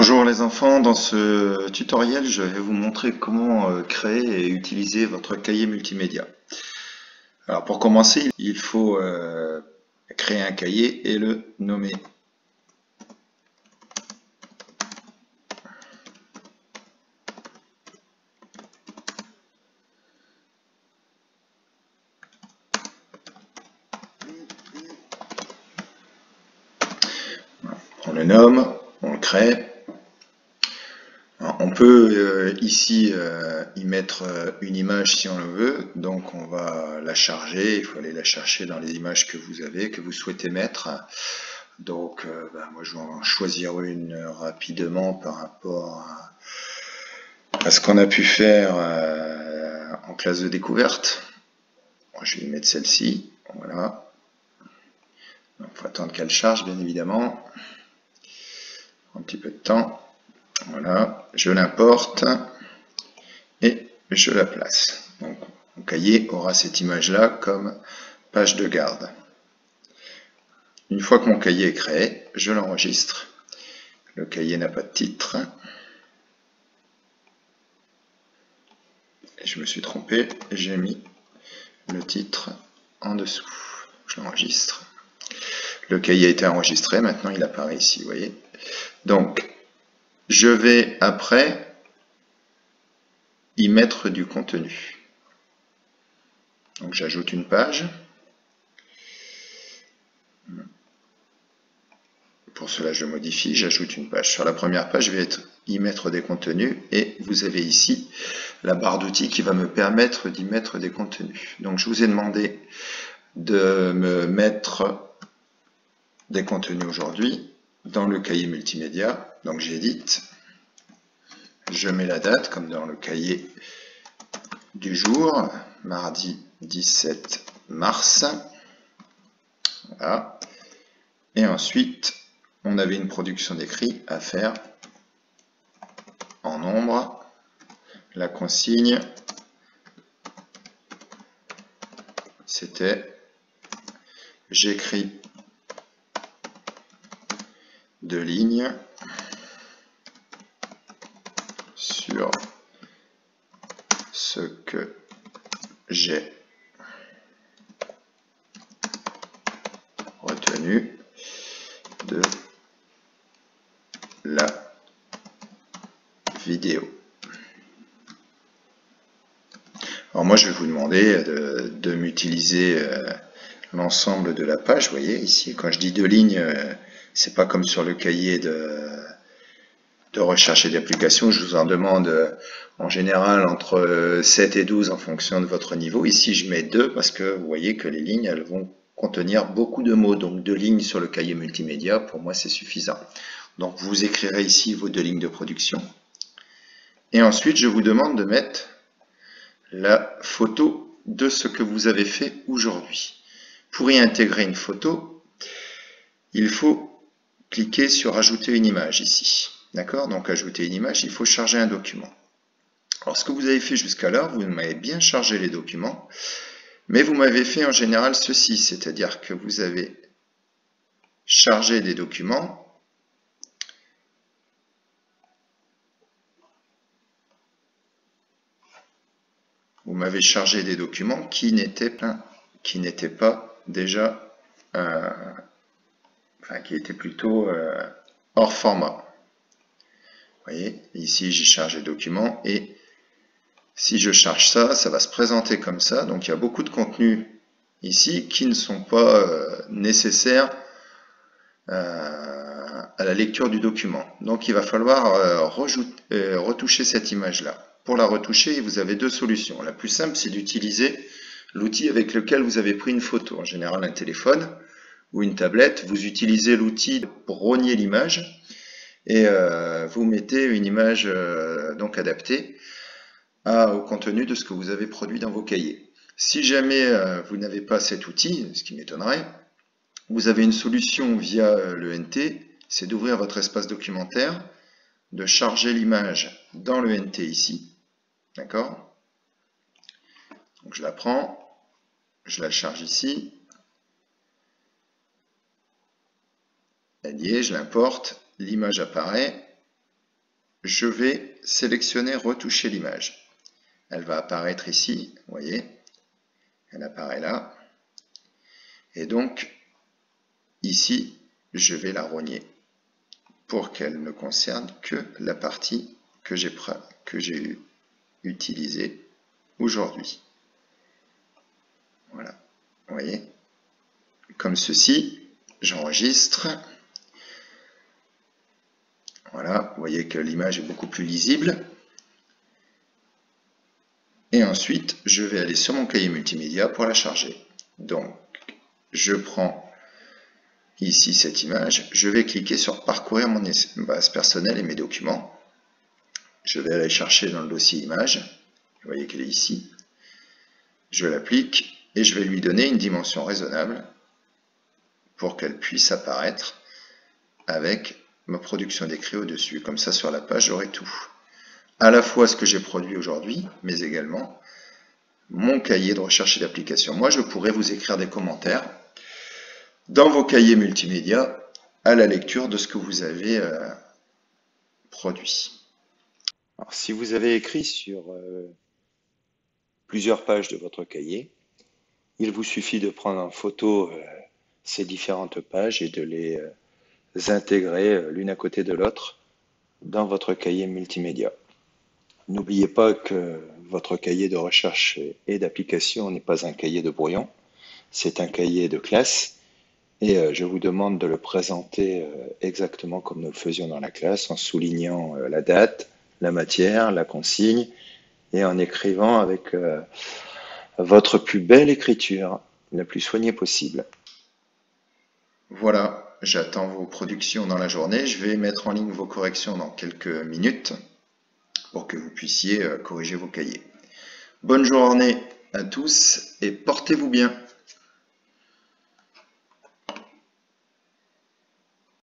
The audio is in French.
Bonjour les enfants, dans ce tutoriel je vais vous montrer comment créer et utiliser votre cahier multimédia. Alors pour commencer il faut créer un cahier et le nommer. On le nomme, on le crée. On peut ici y mettre une image si on le veut, donc on va la charger, il faut aller la chercher dans les images que vous avez, que vous souhaitez mettre. Donc moi je vais en choisir une rapidement par rapport à ce qu'on a pu faire en classe de découverte. Moi, je vais y mettre celle-ci, voilà. Il faut attendre qu'elle charge bien évidemment, un petit peu de temps. Voilà, je l'importe et je la place. Donc, mon cahier aura cette image-là comme page de garde. Une fois que mon cahier est créé, je l'enregistre. Le cahier n'a pas de titre. Et je me suis trompé, j'ai mis le titre en dessous. Je l'enregistre. Le cahier a été enregistré, maintenant il apparaît ici, vous voyez. Donc, je vais après y mettre du contenu. Donc j'ajoute une page. Pour cela, je modifie, j'ajoute une page. Sur la première page, je vais y mettre des contenus et vous avez ici la barre d'outils qui va me permettre d'y mettre des contenus. Donc je vous ai demandé de me mettre des contenus aujourd'hui dans le cahier multimédia. Donc j'édite, je mets la date comme dans le cahier du jour, mardi 17 mars. Voilà. Et ensuite, on avait une production d'écrit à faire en nombre. La consigne, c'était j'écris 2 lignes sur ce que j'ai retenu de la vidéo. Alors moi je vais vous demander de m'utiliser l'ensemble de la page. Vous voyez ici, quand je dis 2 lignes, c'est pas comme sur le cahier de recherche et d'application. Je vous en demande en général entre 7 et 12 en fonction de votre niveau. Ici je mets 2 parce que vous voyez que les lignes elles vont contenir beaucoup de mots. Donc 2 lignes sur le cahier multimédia, pour moi c'est suffisant. Donc vous écrirez ici vos 2 lignes de production. Et ensuite je vous demande de mettre la photo de ce que vous avez fait aujourd'hui. Pour y intégrer une photo, il faut cliquer sur ajouter une image ici. D'accord? Donc ajouter une image, il faut charger un document. Alors ce que vous avez fait jusqu'alors, vous m'avez bien chargé les documents, mais vous m'avez fait en général ceci, c'est-à-dire que vous avez chargé des documents qui n'étaient pas déjà, qui étaient plutôt hors format. Vous voyez, ici j'ai chargé document et si je charge ça, ça va se présenter comme ça. Donc il y a beaucoup de contenus ici qui ne sont pas nécessaires à la lecture du document. Donc il va falloir retoucher cette image-là. Pour la retoucher, vous avez 2 solutions. La plus simple, c'est d'utiliser l'outil avec lequel vous avez pris une photo. En général, un téléphone ou une tablette. Vous utilisez l'outil pour rogner l'image et vous mettez une image donc adaptée au contenu de ce que vous avez produit dans vos cahiers. Si jamais vous n'avez pas cet outil, ce qui m'étonnerait, vous avez une solution via le NT, c'est d'ouvrir votre espace documentaire, de charger l'image dans le NT ici. D'accord? Donc je la prends, je la charge ici. Elle y est, je l'importe, l'image apparaît. je vais sélectionner retoucher l'image. Elle va apparaître ici, vous voyez, elle apparaît là. Et donc, ici, je vais la rogner pour qu'elle ne concerne que la partie que j'ai utilisée aujourd'hui. Voilà, vous voyez, comme ceci, j'enregistre. Voilà, vous voyez que l'image est beaucoup plus lisible. Et ensuite, je vais aller sur mon cahier multimédia pour la charger. Donc, je prends ici cette image, je vais cliquer sur parcourir mon espace personnel et mes documents. Je vais aller chercher dans le dossier image, vous voyez qu'elle est ici. Je l'applique et je vais lui donner une dimension raisonnable pour qu'elle puisse apparaître avec ma production d'écrit au-dessus. Comme ça, sur la page, j'aurai tout. À la fois ce que j'ai produit aujourd'hui, mais également mon cahier de recherche et d'application. Moi, je pourrais vous écrire des commentaires dans vos cahiers multimédia à la lecture de ce que vous avez produit. Alors, si vous avez écrit sur plusieurs pages de votre cahier, il vous suffit de prendre en photo ces différentes pages et de les intégrer l'une à côté de l'autre dans votre cahier multimédia. N'oubliez pas que votre cahier de recherche et d'application n'est pas un cahier de brouillon, c'est un cahier de classe et je vous demande de le présenter exactement comme nous le faisions dans la classe en soulignant la date, la matière, la consigne et en écrivant avec votre plus belle écriture, la plus soignée possible. Voilà, j'attends vos productions dans la journée. Je vais mettre en ligne vos corrections dans quelques minutes pour que vous puissiez corriger vos cahiers. Bonne journée à tous et portez-vous bien.